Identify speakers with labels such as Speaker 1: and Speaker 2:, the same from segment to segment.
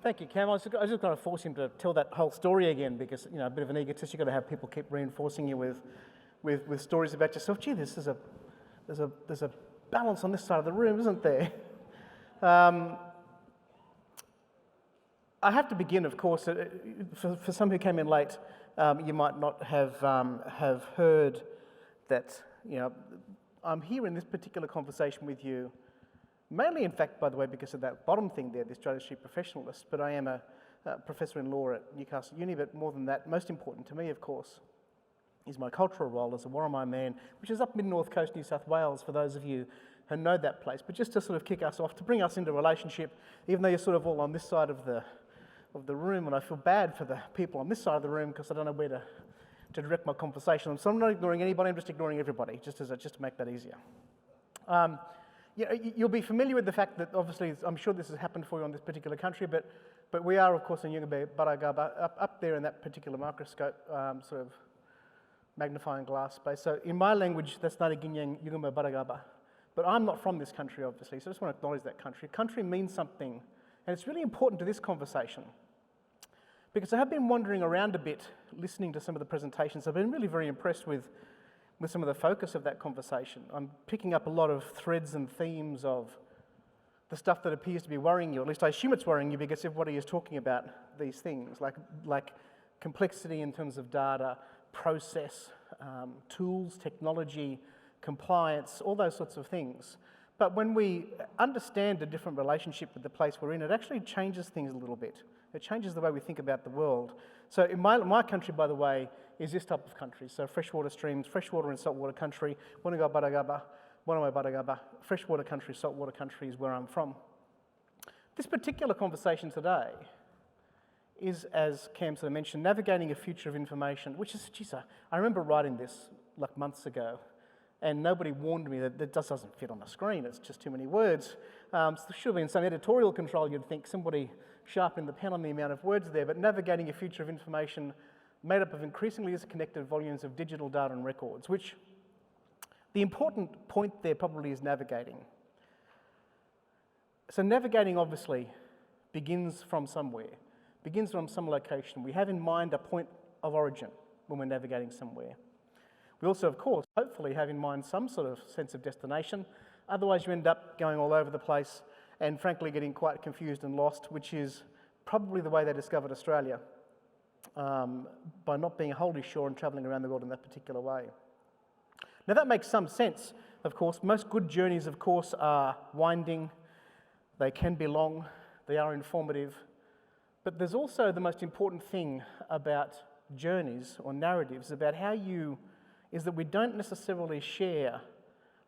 Speaker 1: Thank you, Cam. I was just going to force him to tell that whole story again because, a bit of an egotist. You've got to have people keep reinforcing you with stories about yourself. Gee, there's a balance on this side of the room, isn't there? I have to begin, of course, for some who came in late, you might not have heard that, I'm here in this particular conversation with you, mainly, in fact, by the way, because of that bottom thing there, the Australia Street professionalist, but I am a professor in law at Newcastle Uni, but more than that, most important to me, of course, is my cultural role as a Warramai man, which is up mid-north coast New South Wales, for those of you who know that place. But just to sort of kick us off, to bring us into relationship, even though you're sort of all on this side of the room, and I feel bad for the people on this side of the room because I don't know where to direct my conversation. So I'm not ignoring anybody, I'm just ignoring everybody, just to make that easier. You'll be familiar with the fact that obviously, I'm sure this has happened for you on this particular country, but we are, of course, in Yungabe Baragaba, up there in that particular microscope, sort of magnifying glass space. So in my language, that's Nariginyang Yungabe Baragaba. But I'm not from this country, obviously, so I just want to acknowledge that country. Country means something, and it's really important to this conversation. Because I have been wandering around a bit, listening to some of the presentations. I've been really very impressed with some of the focus of that conversation. I'm picking up a lot of threads and themes of the stuff that appears to be worrying you. At least I assume it's worrying you because everybody is talking about these things, like complexity in terms of data, process, tools, technology, compliance, all those sorts of things. But when we understand a different relationship with the place we're in, it actually changes things a little bit. It changes the way we think about the world. So in my country, by the way, is this type of country. So freshwater streams, freshwater and saltwater country, Wanaga Baragaba, Wanawai Baragaba, freshwater country, saltwater country is where I'm from. This particular conversation today is, as Cam sort of mentioned, navigating a future of information, which is, geez, I remember writing this like months ago, and nobody warned me that it just doesn't fit on a screen, it's just too many words. So there should have been some editorial control, you'd think, somebody sharpened the pen on the amount of words there, but navigating a future of information made up of increasingly interconnected volumes of digital data and records, which the important point there probably is navigating. So navigating obviously begins from somewhere, begins from some location. We have in mind a point of origin when we're navigating somewhere. We also, of course, hopefully have in mind some sort of sense of destination. Otherwise, you end up going all over the place and frankly getting quite confused and lost, which is probably the way they discovered Australia, by not being wholly sure and travelling around the world in that particular way. Now that makes some sense, of course. Most good journeys, of course, are winding, they can be long, they are informative, but there's also the most important thing about journeys or narratives about is that we don't necessarily share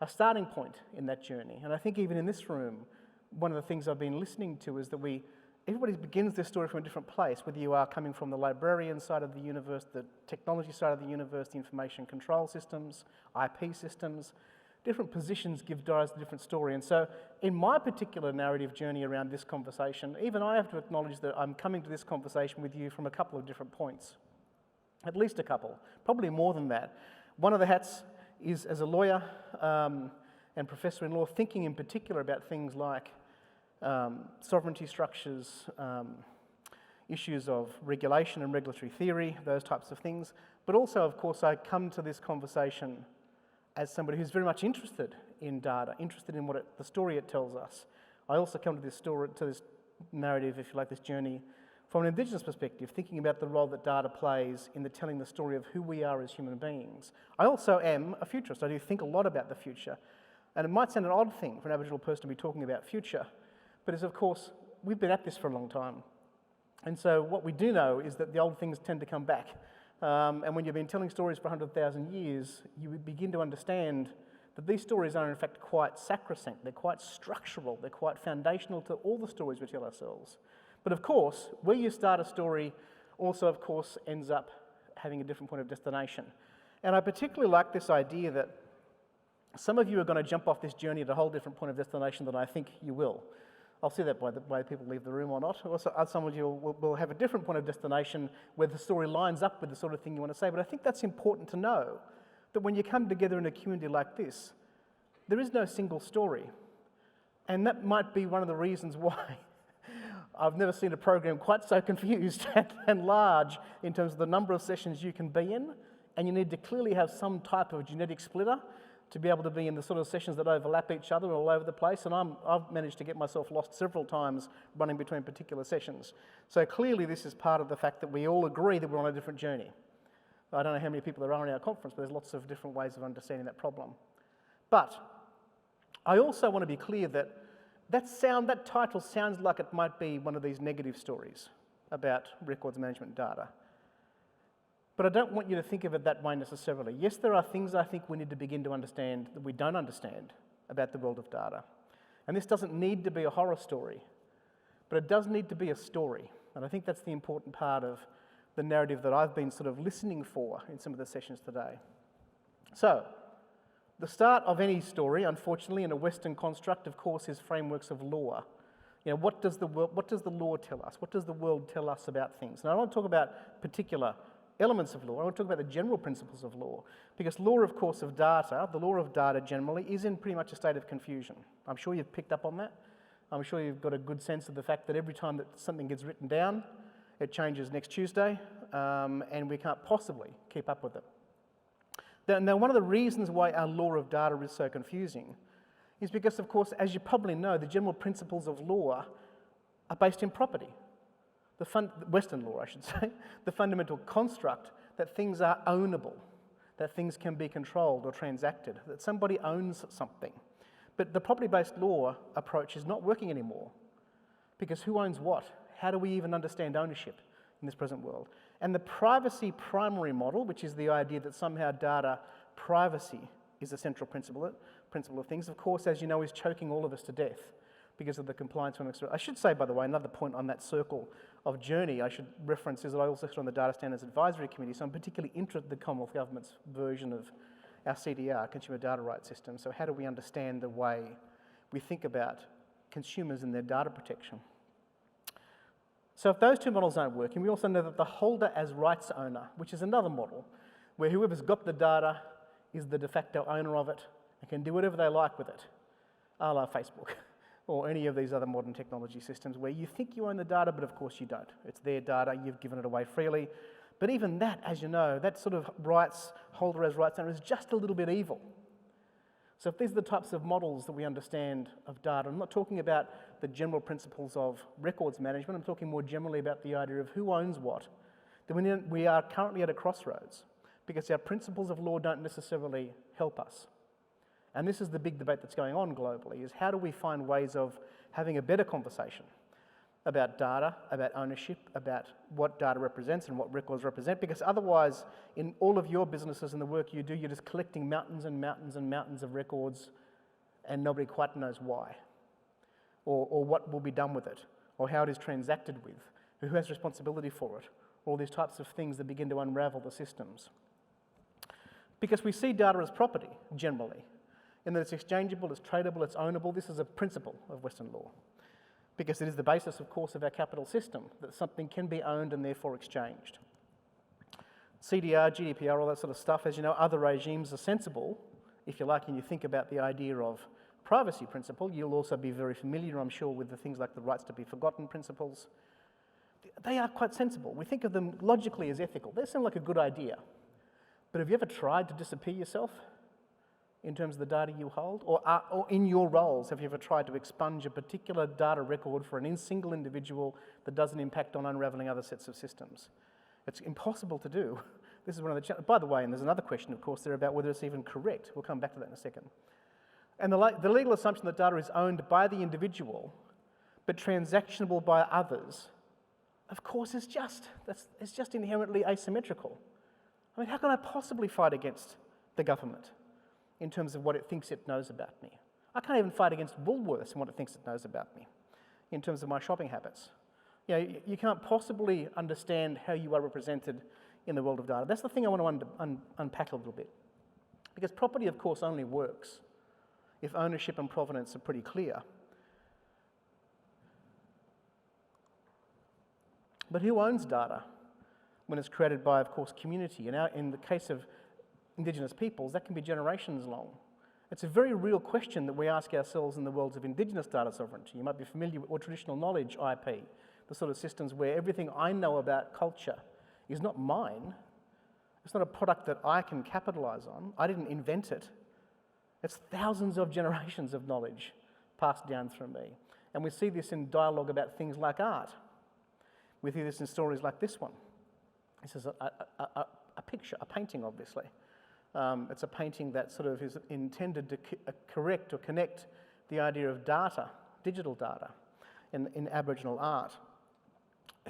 Speaker 1: a starting point in that journey. And I think even in this room, one of the things I've been listening to is that everybody begins their story from a different place, whether you are coming from the librarian side of the universe, the technology side of the universe, the information control systems, IP systems. Different positions give rise to a different story. And so in my particular narrative journey around this conversation, even I have to acknowledge that I'm coming to this conversation with you from a couple of different points. At least a couple, probably more than that. One of the hats is as a lawyer and professor in law, thinking in particular about things like sovereignty structures, issues of regulation and regulatory theory, those types of things. But also, of course, I come to this conversation as somebody who's very much interested in data, interested in the story it tells us. I also come to this narrative, if you like, this journey, from an Indigenous perspective, thinking about the role that data plays in telling the story of who we are as human beings. I also am a futurist. I do think a lot about the future. And it might sound an odd thing for an Aboriginal person to be talking about future, but of course, we've been at this for a long time. And so what we do know is that the old things tend to come back. And when you've been telling stories for 100,000 years, you begin to understand that these stories are in fact quite sacrosanct, they're quite structural, they're quite foundational to all the stories we tell ourselves. But of course, where you start a story also, of course, ends up having a different point of destination. And I particularly like this idea that some of you are going to jump off this journey at a whole different point of destination than I think you will. I'll see that by the way people leave the room or not. Also, some of you will have a different point of destination where the story lines up with the sort of thing you want to say. But I think that's important to know, that when you come together in a community like this, there is no single story. And that might be one of the reasons why I've never seen a program quite so confused and large in terms of the number of sessions you can be in, and you need to clearly have some type of genetic splitter to be able to be in the sort of sessions that overlap each other all over the place, and I've managed to get myself lost several times running between particular sessions. So clearly this is part of the fact that we all agree that we're on a different journey. I don't know how many people there are in our conference, but there's lots of different ways of understanding that problem. But I also want to be clear that that title sounds like it might be one of these negative stories about records management data. But I don't want you to think of it that way necessarily. Yes, there are things I think we need to begin to understand that we don't understand about the world of data. And this doesn't need to be a horror story, but it does need to be a story. And I think that's the important part of the narrative that I've been sort of listening for in some of the sessions today. So, the start of any story, unfortunately, in a Western construct, of course, is frameworks of law. You know, what does the law tell us? What does the world tell us about things? And I don't want to talk about particular elements of law. I want to talk about the general principles of law, because law, of course, of data, the law of data generally, is in pretty much a state of confusion. I'm sure you've picked up on that. I'm sure you've got a good sense of the fact that every time that something gets written down, it changes next Tuesday, and we can't possibly keep up with it. Now, one of the reasons why our law of data is so confusing is because, of course, as you probably know, the general principles of law are based in property. Western law, I should say, the fundamental construct that things are ownable, that things can be controlled or transacted, that somebody owns something. But the property-based law approach is not working anymore, because who owns what? How do we even understand ownership in this present world? And the privacy primary model, which is the idea that somehow data privacy is the central principle of things, of course, as you know, is choking all of us to death because of the compliance frameworks. I should say, by the way, another point on that circle of journey I should reference is that I also sit on the Data Standards Advisory Committee, so I'm particularly interested in the Commonwealth Government's version of our CDR, Consumer Data Rights System. So how do we understand the way we think about consumers and their data protection? So if those two models aren't working, we also know that the holder as rights owner, which is another model, where whoever's got the data is the de facto owner of it and can do whatever they like with it, a la Facebook, or any of these other modern technology systems where you think you own the data, but of course you don't. It's their data, you've given it away freely. But even that, as you know, that sort of holder as rights owner is just a little bit evil. So if these are the types of models that we understand of data, I'm not talking about the general principles of records management, I'm talking more generally about the idea of who owns what. Then we are currently at a crossroads because our principles of law don't necessarily help us. And this is the big debate that's going on globally, is how do we find ways of having a better conversation about data, about ownership, about what data represents and what records represent, because otherwise, in all of your businesses and the work you do, you're just collecting mountains and mountains and mountains of records and nobody quite knows why, or what will be done with it, or how it is transacted with, who has responsibility for it, all these types of things that begin to unravel the systems. Because we see data as property, generally, in that it's exchangeable, it's tradable, it's ownable. This is a principle of Western law, because it is the basis, of course, of our capital system, that something can be owned and therefore exchanged. CDR, GDPR, all that sort of stuff, as you know, other regimes are sensible, if you like, and you think about the idea of privacy principle. You'll also be very familiar, I'm sure, with the things like the rights to be forgotten principles. They are quite sensible. We think of them logically as ethical. They sound like a good idea. But have you ever tried to disappear yourself in terms of the data you hold? Or in your roles, have you ever tried to expunge a particular data record for a single individual that doesn't impact on unravelling other sets of systems? It's impossible to do. This is one of the challenges. By the way, and there's another question, of course, there about whether it's even correct. We'll come back to that in a second. And the legal assumption that data is owned by the individual, but transactionable by others, of course, is just inherently asymmetrical. I mean, how can I possibly fight against the government in terms of what it thinks it knows about me? I can't even fight against Woolworths and what it thinks it knows about me in terms of my shopping habits. You know, you can't possibly understand how you are represented in the world of data. That's the thing I want to unpack a little bit. Because property, of course, only works if ownership and provenance are pretty clear. But who owns data when it's created by, of course, community? And in the case of Indigenous peoples, that can be generations long. It's a very real question that we ask ourselves in the worlds of Indigenous data sovereignty. You might be familiar with, or traditional knowledge IP, the sort of systems where everything I know about culture is not mine. It's not a product that I can capitalise on. I didn't invent it. It's thousands of generations of knowledge passed down through me. And we see this in dialogue about things like art. We see this in stories like this one. This is a picture, a painting, obviously. It's a painting that sort of is intended to correct or connect the idea of data, digital data, in Aboriginal art.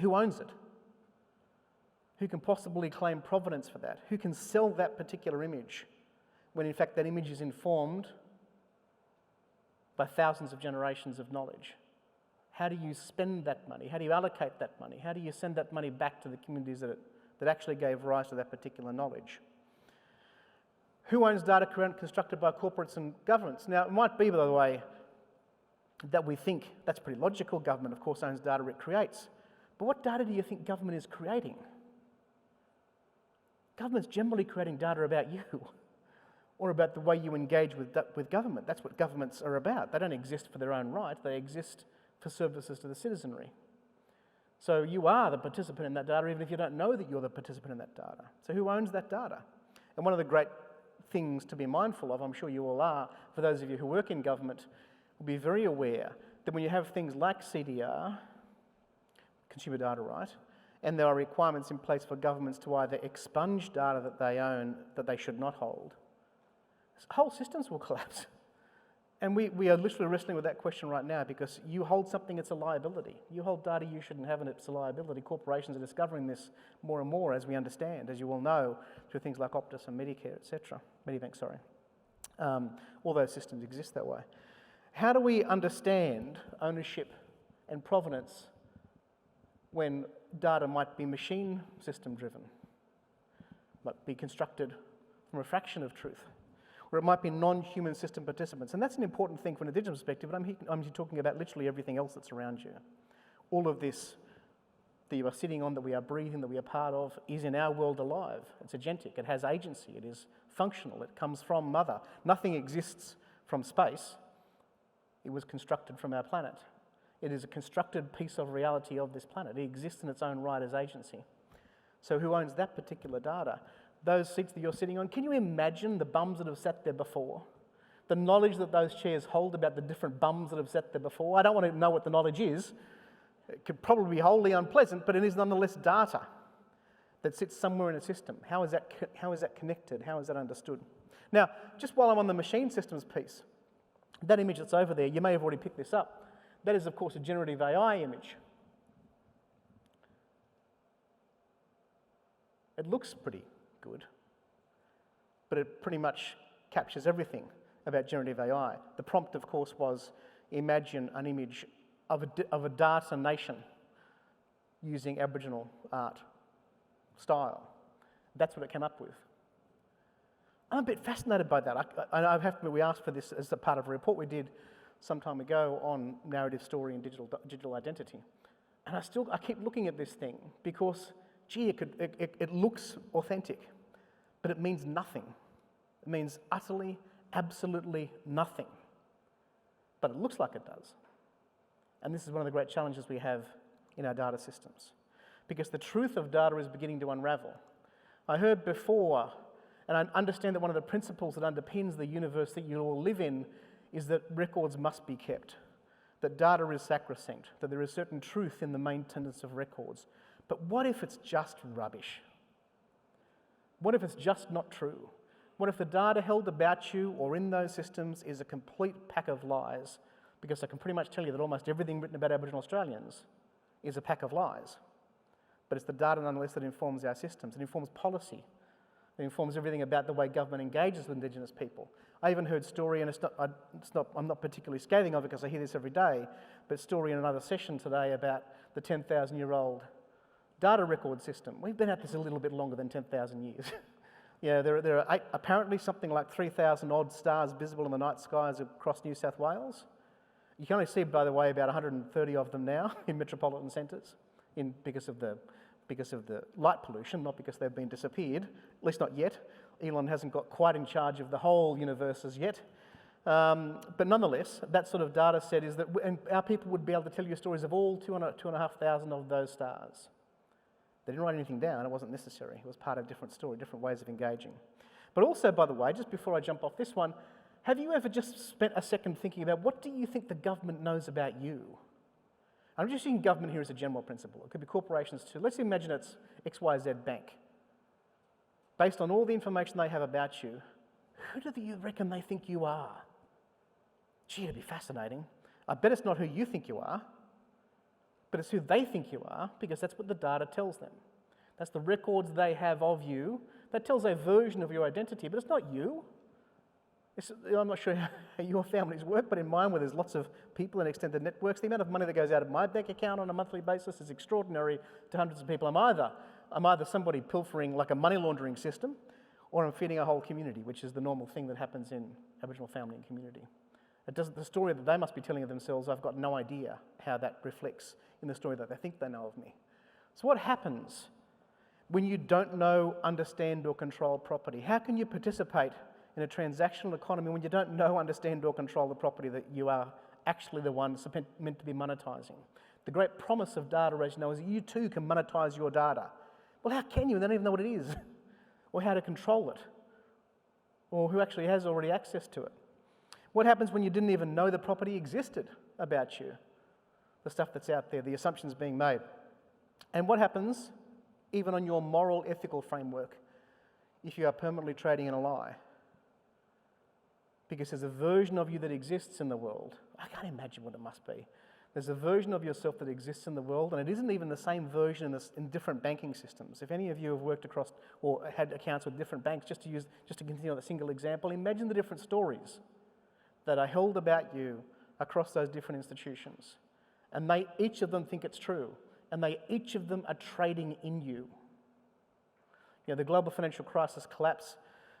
Speaker 1: Who owns it? Who can possibly claim provenance for that? Who can sell that particular image when in fact that image is informed by thousands of generations of knowledge? How do you spend that money? How do you allocate that money? How do you send that money back to the communities that actually gave rise to that particular knowledge? Who owns data constructed by corporates and governments? Now, it might be, by the way, that we think that's pretty logical. Government, of course, owns data it creates. But what data do you think government is creating? Government's generally creating data about you or about the way you engage with government. That's what governments are about. They don't exist for their own right. They exist for services to the citizenry. So you are the participant in that data, even if you don't know that you're the participant in that data. So who owns that data? And one of the great things to be mindful of, I'm sure you all are, for those of you who work in government, will be very aware that when you have things like CDR, consumer data right, and there are requirements in place for governments to either expunge data that they own that they should not hold, whole systems will collapse. And we are literally wrestling with that question right now because you hold something, it's a liability. You hold data you shouldn't have and it's a liability. Corporations are discovering this more and more as we understand, as you all know, through things like Optus and Medicare, etc. Medibank, sorry. All those systems exist that way. How do we understand ownership and provenance when data might be machine system driven, might be constructed from a fraction of truth, or it might be non-human system participants? And that's an important thing from an Indigenous perspective, but I'm talking about literally everything else that's around you. All of this that you are sitting on, that we are breathing, that we are part of, is in our world alive. It's agentic, it has agency, it is functional, it comes from Mother. Nothing exists from space. It was constructed from our planet. It is a constructed piece of reality of this planet. It exists in its own right as agency. So who owns that particular data? Those seats that you're sitting on, can you imagine the bums that have sat there before? The knowledge that those chairs hold about the different bums that have sat there before? I don't want to know what the knowledge is. It could probably be wholly unpleasant, but it is nonetheless data that sits somewhere in a system. How is that connected? How is that understood? Now, just while I'm on the machine systems piece, that image that's over there, you may have already picked this up. That is, of course, a generative AI image. It looks pretty good, but it pretty much captures everything about generative AI. The prompt, of course, was imagine an image of a data nation using Aboriginal art style. That's what it came up with. I'm a bit fascinated by that. I have to admit, we asked for this as a part of a report we did some time ago on narrative story and digital identity. And I keep looking at this thing because, gee, it looks authentic, but it means nothing. It means utterly, absolutely nothing. But it looks like it does. And this is one of the great challenges we have in our data systems, because the truth of data is beginning to unravel. I heard before, and I understand that one of the principles that underpins the universe that you all live in is that records must be kept, that data is sacrosanct, that there is certain truth in the maintenance of records. But what if it's just rubbish? What if it's just not true? What if the data held about you or in those systems is a complete pack of lies? Because I can pretty much tell you that almost everything written about Aboriginal Australians is a pack of lies. But it's the data nonetheless that informs our systems. It informs policy. It informs everything about the way government engages with Indigenous people. I even heard story, and I'm not particularly scathing of it because I hear this every day, but story in another session today about the 10,000-year-old data record system. We've been at this a little bit longer than 10,000 years. Yeah, there are apparently something like 3,000 odd stars visible in the night skies across New South Wales. You can only see, by the way, about 130 of them now in metropolitan centres because of the light pollution, not because they've been disappeared, at least not yet. Elon hasn't got quite in charge of the whole universe as yet. But nonetheless, that sort of data set is that and our people would be able to tell you stories of all 2,500 of those stars. They didn't write anything down, it wasn't necessary. It was part of a different story, different ways of engaging. But also, by the way, just before I jump off this one, have you ever just spent a second thinking about what do you think the government knows about you? I'm just using government here as a general principle. It could be corporations too. Let's imagine it's XYZ Bank. Based on all the information they have about you, who do you reckon they think you are? Gee, it'd be fascinating. I bet it's not who you think you are, but it's who they think you are, because that's what the data tells them. That's the records they have of you. That tells a version of your identity, but it's not you. I'm not sure how your families work, but in mine, where there's lots of people and extended networks, the amount of money that goes out of my bank account on a monthly basis is extraordinary to hundreds of people. I'm either somebody pilfering like a money laundering system, or I'm feeding a whole community, which is the normal thing that happens in Aboriginal family and community. The story that they must be telling of themselves, I've got no idea how that reflects in the story that they think they know of me. So what happens when you don't know, understand, or control property? How can you participate in a transactional economy when you don't know, understand, or control the property that you are actually the one meant to be monetizing? The great promise of data, as you know, is that you too can monetize your data. Well, how can you? They don't even know what it is, or how to control it, or who actually has already access to it. What happens when you didn't even know the property existed about you? The stuff that's out there, the assumptions being made. And what happens even on your moral, ethical framework if you are permanently trading in a lie? Because there's a version of you that exists in the world. I can't imagine what it must be. There's a version of yourself that exists in the world, and it isn't even the same version in different banking systems. If any of you have worked across or had accounts with different banks, just to continue on a single example, imagine the different stories that are held about you across those different institutions. And each of them think it's true, and each of them are trading in you. The global financial crisis collapse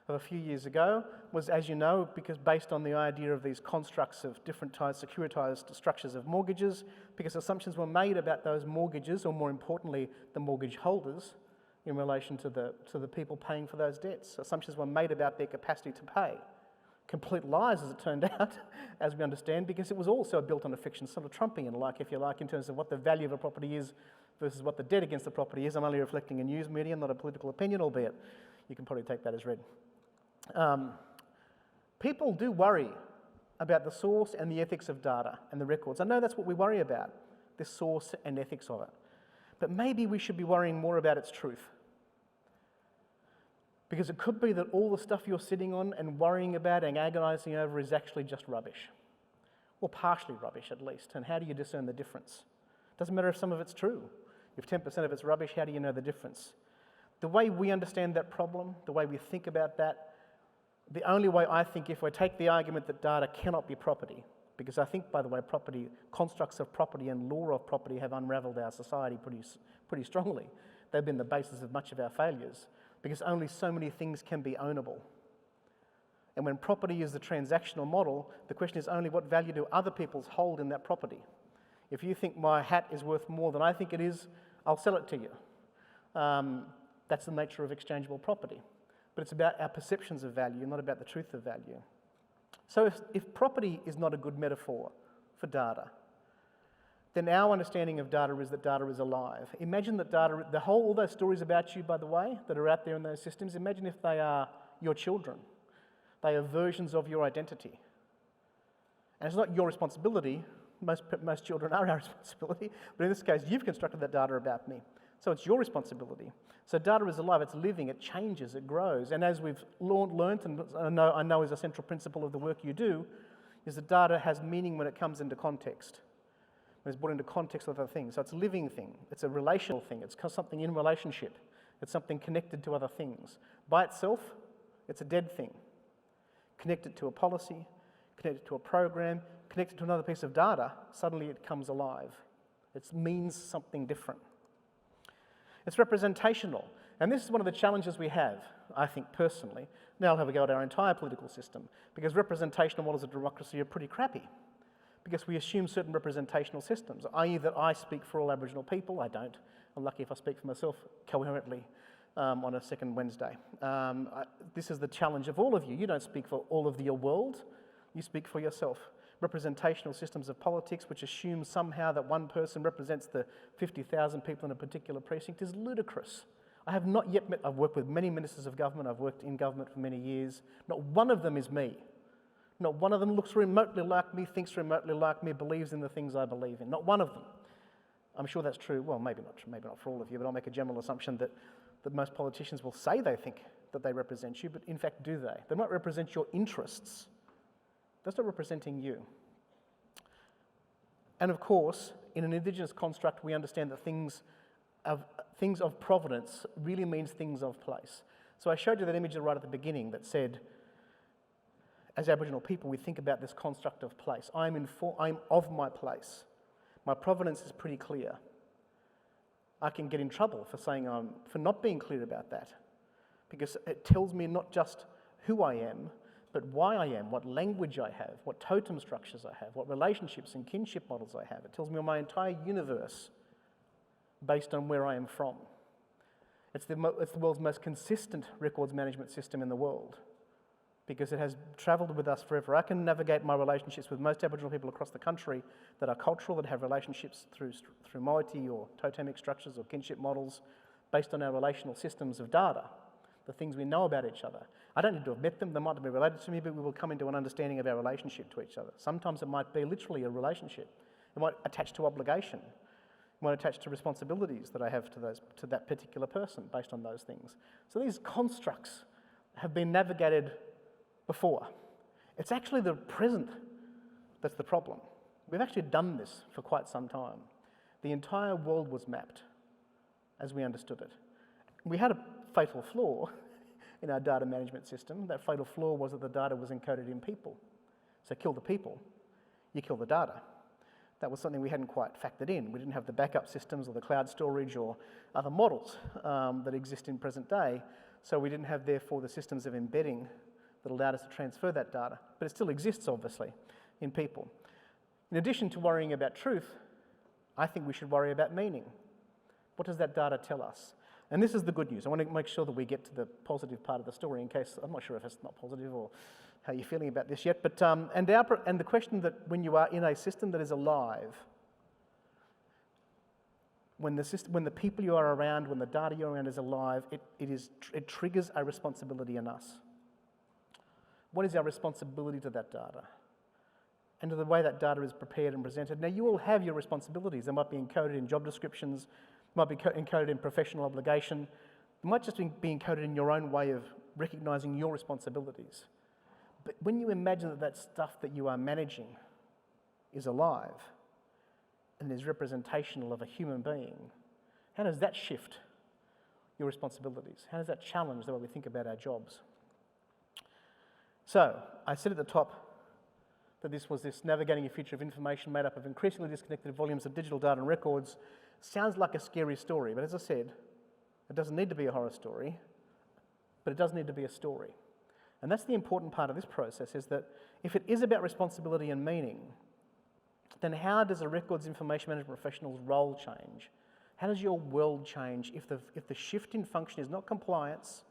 Speaker 1: of a few years ago was, as you know, because based on the idea of these constructs of different securitized structures of mortgages, because assumptions were made about those mortgages, or more importantly, the mortgage holders, in relation to the people paying for those debts. Assumptions were made about their capacity to pay. Complete lies, as it turned out, as we understand, because it was also built on a fiction, sort of Trumpian, if you like, in terms of what the value of a property is versus what the debt against the property is. I'm only reflecting a news medium, not a political opinion, albeit you can probably take that as read. People do worry about the source and the ethics of data and the records. I know that's what we worry about, the source and ethics of it. But maybe we should be worrying more about its truth. Because it could be that all the stuff you're sitting on and worrying about and agonising over is actually just rubbish. Or partially rubbish, at least. And how do you discern the difference? Doesn't matter if some of it's true. If 10% of it's rubbish, how do you know the difference? The way we understand that problem, the way we think about that, the only way I think, if we take the argument that data cannot be property, because I think, by the way, constructs of property and law of property have unravelled our society pretty strongly. They've been the basis of much of our failures, because only so many things can be ownable. And when property is the transactional model, the question is only what value do other people's hold in that property? If you think my hat is worth more than I think it is, I'll sell it to you. That's the nature of exchangeable property. But it's about our perceptions of value, not about the truth of value. So if property is not a good metaphor for data, then our understanding of data is that data is alive. Imagine that data, all those stories about you, by the way, that are out there in those systems, imagine if they are your children. They are versions of your identity. And it's not your responsibility. Most children are our responsibility. But in this case, you've constructed that data about me. So it's your responsibility. So data is alive, it's living, it changes, it grows. And as we've learnt, and I know is a central principle of the work you do, is that data has meaning when it comes into context. When it's brought into context with other things. So it's a living thing, it's a relational thing, it's something in relationship, it's something connected to other things. By itself, it's a dead thing. Connected to a policy, connected to a program, connected to another piece of data, suddenly it comes alive. It means something different. It's representational. And this is one of the challenges we have, I think, personally. Now I'll have a go at our entire political system, because representational models of democracy are pretty crappy, because we assume certain representational systems, i.e. that I speak for all Aboriginal people. I don't. I'm lucky if I speak for myself coherently on a second Wednesday. This is the challenge of all of you. You don't speak for all of your world. You speak for yourself. Representational systems of politics, which assume somehow that one person represents the 50,000 people in a particular precinct, is ludicrous. I have not yet met, I've worked with many ministers of government, I've worked in government for many years. Not one of them is me. Not one of them looks remotely like me, thinks remotely like me, believes in the things I believe in. Not one of them. I'm sure that's true. Well, maybe not for all of you, but I'll make a general assumption that most politicians will say they think that they represent you, but in fact, do they? They might represent your interests. That's not representing you. And of course, in an Indigenous construct, we understand that things of provenance really means things of place. So I showed you that image right at the beginning that said, as Aboriginal people, we think about this construct of place. I'm of my place. My provenance is pretty clear. I can get in trouble for not being clear about that, because it tells me not just who I am, but why I am, what language I have, what totem structures I have, what relationships and kinship models I have. It tells me my entire universe based on where I am from. It's the world's most consistent records management system in the world, because it has travelled with us forever. I can navigate my relationships with most Aboriginal people across the country that are cultural, that have relationships through moiety or totemic structures or kinship models based on our relational systems of data, the things we know about each other. I don't need to have met them, they might be related to me, but we will come into an understanding of our relationship to each other. Sometimes it might be literally a relationship. It might attach to obligation. It might attach to responsibilities that I have to that particular person based on those things. So these constructs have been navigated before. It's actually the present that's the problem. We've actually done this for quite some time. The entire world was mapped as we understood it. We had a fatal flaw in our data management system. That fatal flaw was that the data was encoded in people. So kill the people, you kill the data. That was something we hadn't quite factored in. We didn't have the backup systems or the cloud storage or other models that exist in present day. So we didn't have, therefore, the systems of embedding that allowed us to transfer that data. But it still exists, obviously, in people. In addition to worrying about truth, I think we should worry about meaning. What does that data tell us? And this is the good news. I want to make sure that we get to the positive part of the story in case, I'm not sure if it's not positive or how you're feeling about this yet, but and the question that when you are in a system that is alive, when the people you are around, when the data you're around is alive, it triggers a responsibility in us. What is our responsibility to that data? And to the way that data is prepared and presented. Now, you all have your responsibilities. They might be encoded in job descriptions, might be encoded in professional obligation. It might just be encoded in your own way of recognising your responsibilities. But when you imagine that stuff that you are managing is alive and is representational of a human being, how does that shift your responsibilities? How does that challenge the way we think about our jobs? So, I said at the top that this was navigating a future of information made up of increasingly disconnected volumes of digital data and records. Sounds like a scary story, but as I said, it doesn't need to be a horror story, but it does need to be a story. And that's the important part of this process, is that if it is about responsibility and meaning, then how does a records information management professional's role change? How does your world change if the shift in function is not compliance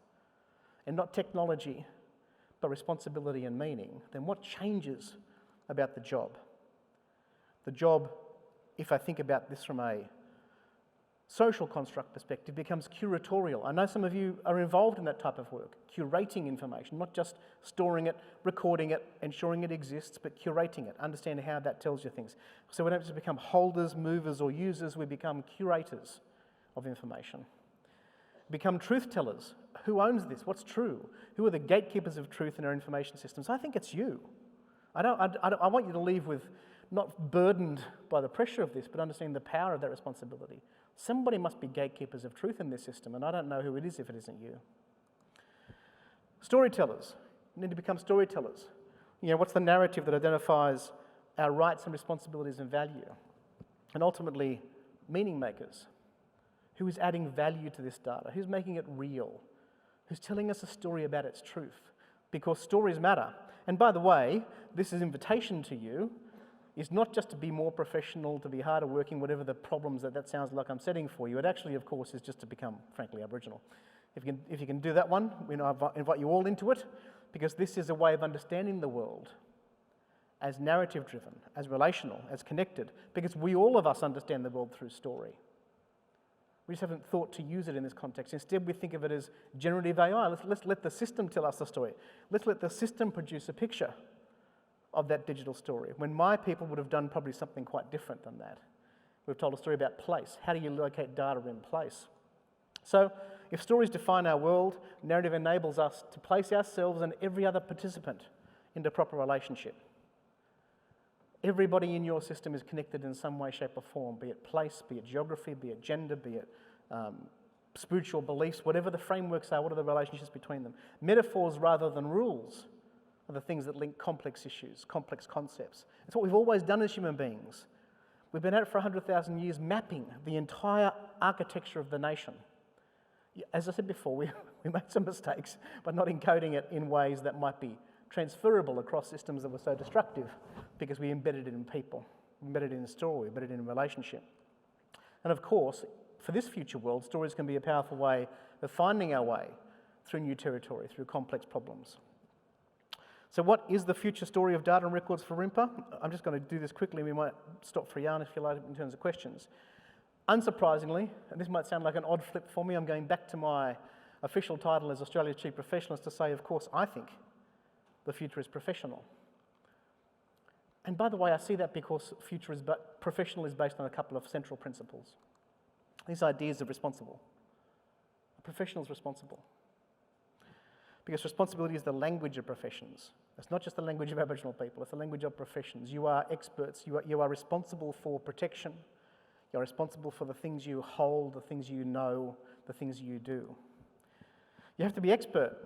Speaker 1: and not technology, but responsibility and meaning? Then what changes about the job? The job, if I think about this from a social construct perspective, becomes curatorial. I know some of you are involved in that type of work, curating information, not just storing it, recording it, ensuring it exists, but curating it, understanding how that tells you things. So we don't just become holders, movers, or users, we become curators of information. Become truth tellers. Who owns this? What's true? Who are the gatekeepers of truth in our information systems? I think it's you. I want you to leave with not burdened by the pressure of this, but understanding the power of that responsibility. Somebody must be gatekeepers of truth in this system, and I don't know who it is if it isn't you. Storytellers. You need to become storytellers. You know, what's the narrative that identifies our rights and responsibilities and value? And ultimately, meaning makers. Who is adding value to this data? Who's making it real? Who's telling us a story about its truth? Because stories matter. And by the way, this is invitation to you, is not just to be more professional, to be harder working, whatever the problems that sounds like I'm setting for you. It actually, of course, is just to become, frankly, Aboriginal. If you can do that one, I invite you all into it, because this is a way of understanding the world as narrative-driven, as relational, as connected, because all of us understand the world through story. We just haven't thought to use it in this context. Instead, we think of it as generative AI. Let's let the system tell us the story. Let's let the system produce a picture of that digital story, when my people would have done probably something quite different than that. We've told a story about place. How do you locate data in place? So, if stories define our world, narrative enables us to place ourselves and every other participant into proper relationship. Everybody in your system is connected in some way, shape or form, be it place, be it geography, be it gender, be it spiritual beliefs, whatever the frameworks are, what are the relationships between them. Metaphors rather than rules are the things that link complex issues, complex concepts. It's what we've always done as human beings. We've been at it for 100,000 years, mapping the entire architecture of the nation. As I said before, we made some mistakes by not encoding it in ways that might be transferable across systems that were so destructive, because we embedded it in people, embedded it in story, embedded it in relationship. And of course, for this future world, stories can be a powerful way of finding our way through new territory, through complex problems. So what is the future story of data and records for RIMPA? I'm just going to do this quickly. We might stop for yarn if you like in terms of questions. Unsurprisingly, and this might sound like an odd flip for me, I'm going back to my official title as Australia's Chief Professionalist to say, of course, I think the future is professional. And by the way, I see that because professional is based on a couple of central principles. These ideas of responsible. A professional is responsible. Because responsibility is the language of professions. It's not just the language of Aboriginal people, it's the language of professions. You are experts, you are responsible for protection, you're responsible for the things you hold, the things you know, the things you do. You have to be expert,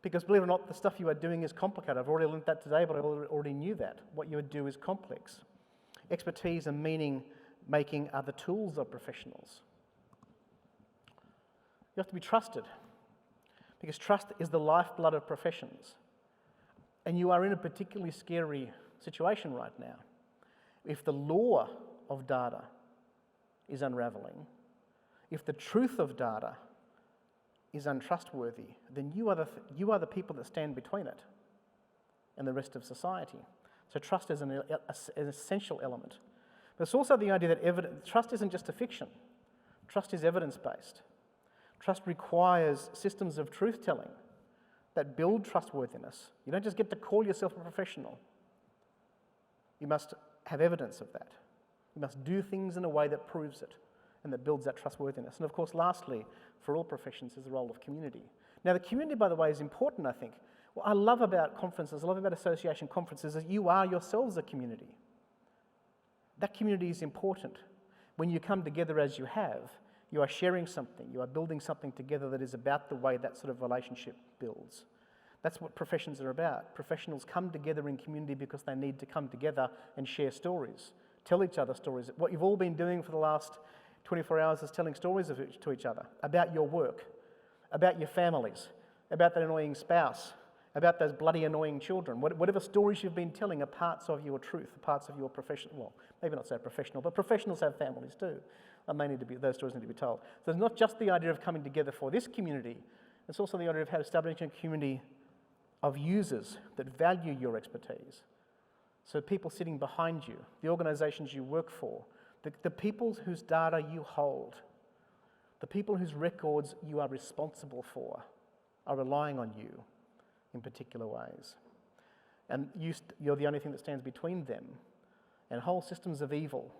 Speaker 1: because believe it or not, the stuff you are doing is complicated. I've already learned that today, but I already knew that. What you would do is complex. Expertise and meaning making are the tools of professionals. You have to be trusted, because trust is the lifeblood of professions. And you are in a particularly scary situation right now. If the law of data is unraveling, if the truth of data is untrustworthy, then you are the people that stand between it and the rest of society. So trust is an essential element. But it's also the idea that trust isn't just a fiction. Trust is evidence-based. Trust requires systems of truth-telling that build trustworthiness. You don't just get to call yourself a professional. You must have evidence of that. You must do things in a way that proves it and that builds that trustworthiness. And of course, lastly, for all professions, is the role of community. Now, the community, by the way, is important, I think. What I love about conferences, I love about association conferences, is you are yourselves a community. That community is important. When you come together as you have, you are sharing something, you are building something together that is about the way that sort of relationship builds. That's what professions are about. Professionals come together in community because they need to come together and share stories, tell each other stories. What you've all been doing for the last 24 hours is telling stories to each other about your work, about your families, about that annoying spouse, about those bloody annoying children. Whatever stories you've been telling are parts of your truth, parts of your professional, well, maybe not so professional, but professionals have families too. And those stories need to be told. So it's not just the idea of coming together for this community, it's also the idea of how establishing a community of users that value your expertise. So people sitting behind you, the organisations you work for, the people whose data you hold, the people whose records you are responsible for are relying on you in particular ways. And you're the only thing that stands between them and whole systems of evil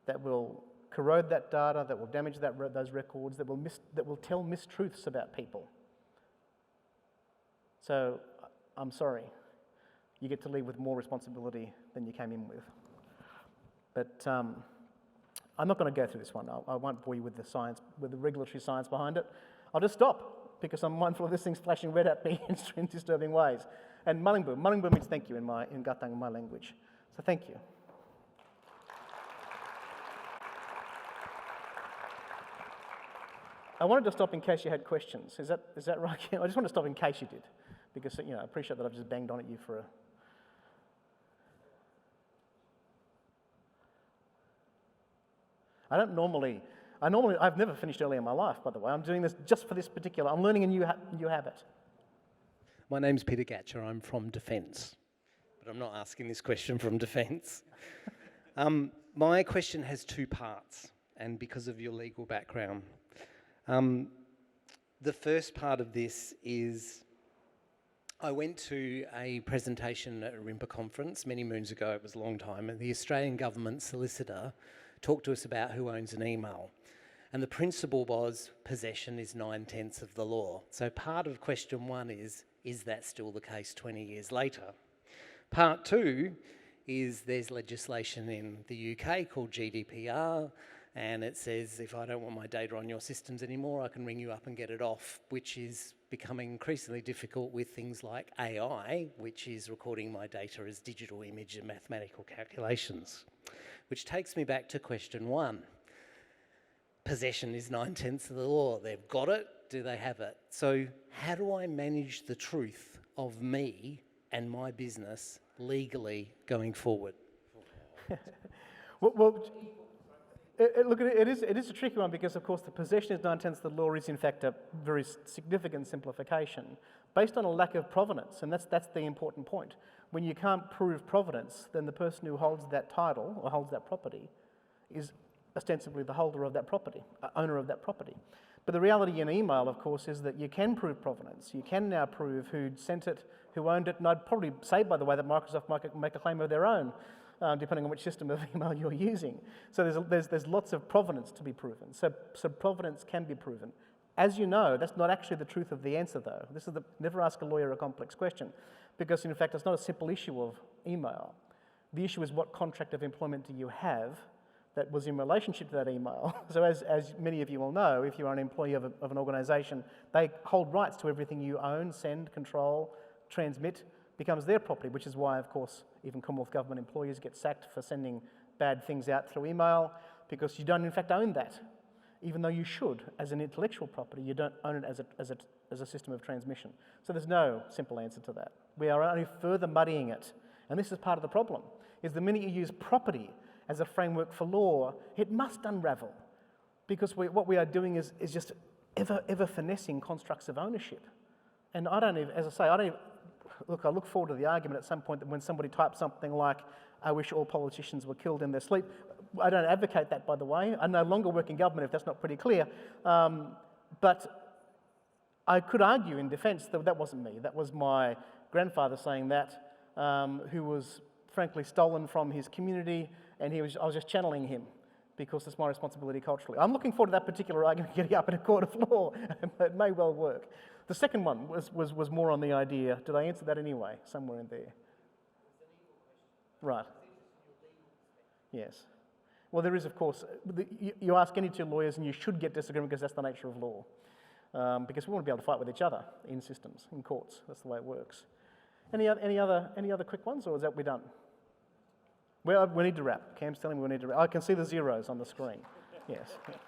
Speaker 1: that will corrode that data, that will damage those records, that will tell mistruths about people. So, I'm sorry, you get to leave with more responsibility than you came in with. But I'm not going to go through this one. I won't bore you with the science, with the regulatory science behind it. I'll just stop, because I'm mindful of this thing's flashing red at me in disturbing ways. And Mullingboo means thank you in Gatang, my language. So thank you. I wanted to stop in case you had questions. Is that right? I just want to stop in case you did, because I appreciate that I've just banged on at you for a... I've never finished early in my life, by the way. I'm doing this just for this particular, I'm learning a new habit.
Speaker 2: My name's Peter Gatcher, I'm from Defence. But I'm not asking this question from defence. My question has two parts, and because of your legal background. The first part of this is, I went to a presentation at a RIMPA conference many moons ago, it was a long time, and the Australian government solicitor talked to us about who owns an email. And the principle was, possession is 9/10 of the law. So part of question one is that still the case 20 years later? Part two is there's legislation in the UK called GDPR, and it says if I don't want my data on your systems anymore, I can ring you up and get it off, which is becoming increasingly difficult with things like AI, which is recording my data as digital image and mathematical calculations. Which takes me back to question one. Possession is 9/10 of the law. They've got it, do they have it? So how do I manage the truth of me and my business legally going forward?
Speaker 1: Look, it is a tricky one because, of course, the possession is 9/10 of the law is, in fact, a very significant simplification based on a lack of provenance, and that's the important point. When you can't prove provenance, then the person who holds that title or holds that property is ostensibly the holder of that property, owner of that property. But the reality in email, of course, is that you can prove provenance. You can now prove who sent it, who owned it, and I'd probably say, by the way, that Microsoft might make a claim of their own, depending on which system of email you're using. So there's lots of provenance to be proven. So provenance can be proven. As you know, that's not actually the truth of the answer, though. This is never ask a lawyer a complex question, because in fact, it's not a simple issue of email. The issue is what contract of employment do you have that was in relationship to that email. So as many of you will know, if you're an employee of an organisation, they hold rights to everything you own, send, control, transmit, becomes their property, which is why, of course, even Commonwealth Government employees get sacked for sending bad things out through email, because you don't in fact own that. Even though you should, as an intellectual property, you don't own it as a system of transmission. So there's no simple answer to that. We are only further muddying it. And this is part of the problem, is the minute you use property as a framework for law, it must unravel, because what we are doing is just ever finessing constructs of ownership. And I look forward to the argument at some point that when somebody types something like, I wish all politicians were killed in their sleep. I don't advocate that, by the way. I no longer work in government if that's not pretty clear. But I could argue in defence that that wasn't me. That was my grandfather saying that, who was frankly stolen from his community, and I was just channeling him because it's my responsibility culturally. I'm looking forward to that particular argument getting up in a court of law. It may well work. The second one was more on the idea, did I answer that anyway, somewhere in there? Right. Yes. Well, there is, of course, you ask any two lawyers and you should get disagreement because that's the nature of law. Because we want to be able to fight with each other in systems, in courts. That's the way it works. Any other quick ones, or is that we're done? We need to wrap. Cam's telling me we need to wrap. I can see the zeros on the screen. Yes. Okay.